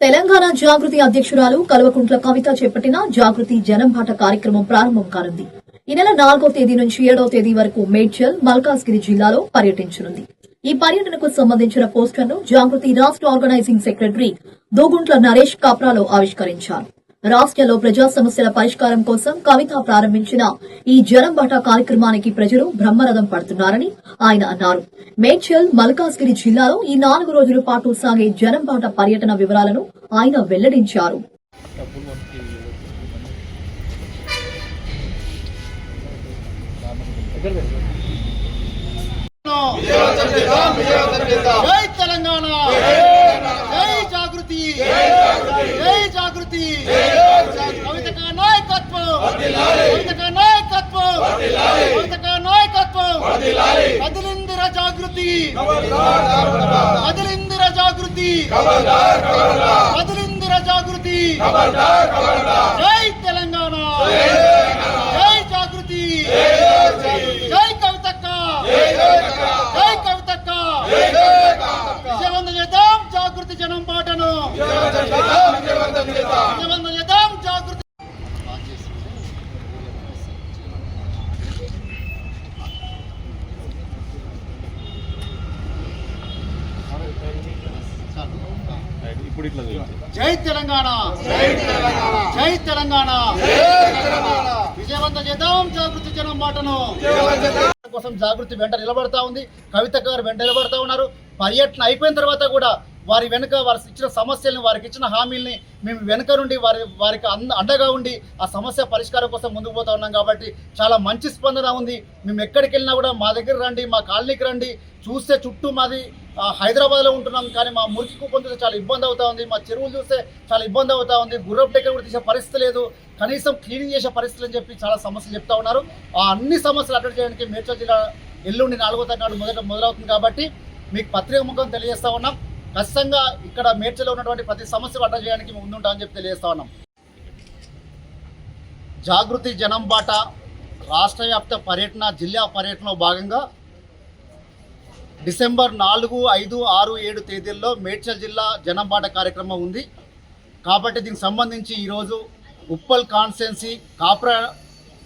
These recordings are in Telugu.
తెలంగాణ జాగృతి అధ్యక్షురాలు కల్వకుంట్ల కవిత చేపట్టిన జాగృతి జనంబాట కార్యక్రమం ప్రారంభం కానుంది. ఈ నెల 4వ తేదీ నుంచి 7వ తేదీ వరకు మేడ్చల్, మల్కాజ్గిరి జిల్లాలో పర్యటించనుంది. ఈ పర్యటనకు సంబంధించిన పోస్టర్ను జాగృతి రాష్ట్ర ఆర్గనైజింగ్ సెక్రటరీ దోగుంట్ల నరేష్ కాప్రాలో ఆవిష్కరించారు. రాష్ట్రంలో ప్రజా సమస్యల పరిష్కారం కోసం కవిత ప్రారంభించిన ఈ జనంబాట కార్యక్రమానికి ప్రజలు బ్రహ్మరథం పడుతున్నారని ఆయన అన్నారు. మేడ్చల్, మల్కాజ్గిరి జిల్లాలో ఈ 4 రోజుల పాటు సాగే జనంబాట పర్యటన వివరాలను ఆయన వెల్లడించారు. జై తెలంగాణ, జై జాగృతి, జై జాగృతి, కవిత కా నాయకత్వం, కవిత కా నాయకత్వం, కవిత కా నాయకత్వం, కదిలిందిర జాగృతి, కదిలిందిర జాగృతి, కదిలిందిర జాగృతి, జై తెలంగాణ, జై జాగృతి, జై కవితక్క, జై కవితక్క, విజయవంతం చేద్దాం జాగృతి జనం బాటను, విజయవంతం చేద్దాం జాగృతి. జై తెలంగాణ, జై తెలంగాణ, విజయవంతం చేద్దాం జాగృతి జనం బాటను కోసం జాగృతి వెంట నిలబడతా ఉంది. కవిత గారు వెంట నిలబడతా ఉన్నారు. పర్యటన అయిపోయిన తర్వాత కూడా వారి వెనుక వారు ఇచ్చిన సమస్యల్ని, వారికి ఇచ్చిన హామీల్ని మేము వెనుక నుండి వారికి అండగా ఉండి ఆ సమస్య పరిష్కారం కోసం ముందుకు పోతా ఉన్నాం. కాబట్టి చాలా మంచి స్పందన ఉంది. మేము ఎక్కడికి వెళ్ళినా కూడా మా దగ్గర రండి, మా కాలనీకి రండి. చూస్తే చుట్టూ మాది హైదరాబాద్లో ఉంటున్నాం, కానీ మా మురికి కుప్పం చూస్తే చాలా ఇబ్బంది అవుతా ఉంది. మా చెరువులు చూస్తే చాలా ఇబ్బంది అవుతా ఉంది. గుర్రపు డెక్కలు కూడా తీసే పరిస్థితి లేదు, కనీసం క్లీనింగ్ చేసే పరిస్థితులు అని చెప్పి చాలా సమస్యలు చెప్తా ఉన్నారు. ఆ అన్ని సమస్యలు అటెండ్ చేయడానికి మేడ్చల్ జిల్లా ఎల్లుండి 4వ తారీఖు నాడు మొదలవుతుంది. కాబట్టి మీకు పత్రిక ముఖం తెలియజేస్తా ఉన్నాం. ఖచ్చితంగా ఇక్కడ మేడ్చల్లో ఉన్నటువంటి ప్రతి సమస్యలు అటెండ్ చేయడానికి ముందుంటామని చెప్పి తెలియజేస్తా ఉన్నాం. జాగృతి జనం బాట రాష్ట్ర వ్యాప్త పర్యటన, జిల్లా పర్యటనలో భాగంగా డిసెంబర్ 4, 5, 6, 7 తేదీల్లో మేడ్చల్ జిల్లా జనంబాట కార్యక్రమం ఉంది. కాబట్టి దీనికి సంబంధించి ఈరోజు ఉప్పల్ కాన్స్టిట్యున్సీ కాప్రా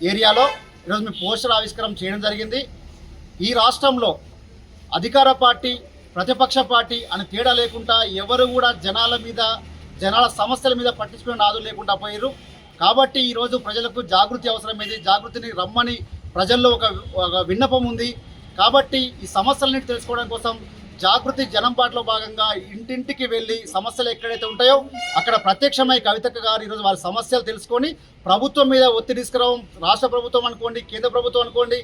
ఏరియాలో ఈరోజు మేము పోస్టర్ ఆవిష్కరణ చేయడం జరిగింది. ఈ రాష్ట్రంలో అధికార పార్టీ, ప్రతిపక్ష పార్టీ అని తేడా లేకుండా ఎవరు కూడా జనాల సమస్యల మీద పట్టించుకునే నాదు లేకుండా పోయారు. కాబట్టి ఈరోజు ప్రజలకు జాగృతి అవసరమైంది. జాగృతిని రమ్మని ప్రజల్లో ఒక విన్నపం ఉంది. కాబట్టి ఈ సమస్యలన్నిటి తెలుసుకోవడం కోసం జాగృతి జనంబాటలో భాగంగా ఇంటింటికి వెళ్ళి సమస్యలు ఎక్కడైతే ఉంటాయో అక్కడ ప్రత్యక్షమై కవితక్క గారు ఈరోజు వారి సమస్యలు తెలుసుకొని ప్రభుత్వం మీద ఒత్తిడి తీసుకురావడం, రాష్ట్ర ప్రభుత్వం అనుకోండి, కేంద్ర ప్రభుత్వం అనుకోండి,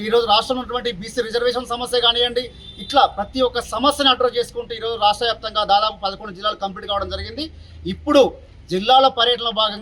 ఈరోజు రాష్ట్రంలో ఉన్నటువంటి బీసీ రిజర్వేషన్ సమస్య కానివ్వండి, ఇట్లా ప్రతి ఒక్క సమస్యను అడ్రస్ చేసుకుంటూ ఈరోజు రాష్ట్ర వ్యాప్తంగా దాదాపు 11 జిల్లాలు కంప్లీట్ కావడం జరిగింది. ఇప్పుడు జిల్లాల పర్యటనలో భాగంగా